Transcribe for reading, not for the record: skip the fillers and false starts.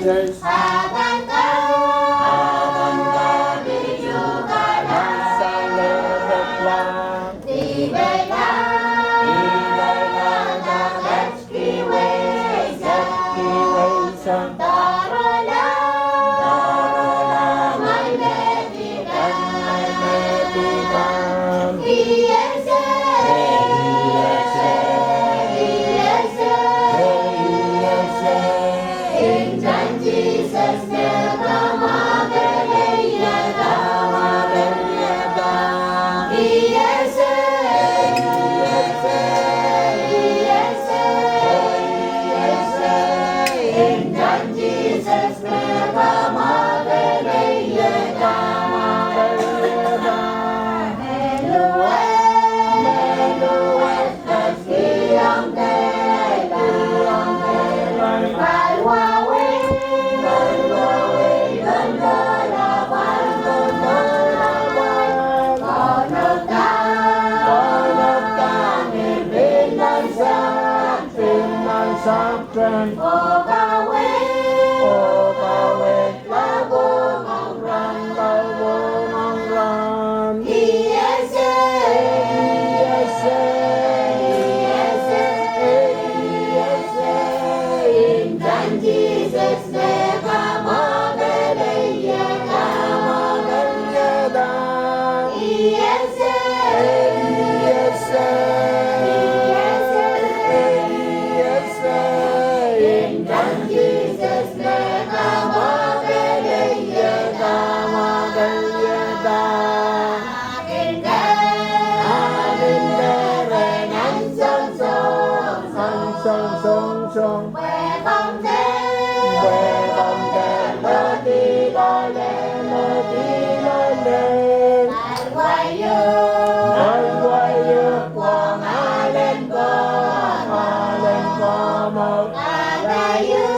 Jesus. Avant-garde juga selebetlah Die Welt Let's be waisen Darola, my mediban in Jesus Something song Quê không thế quê bồng đèn mơ đi lối lên mơ đi lối lên Lại quay dương qua ngã lên có một Lại quay dương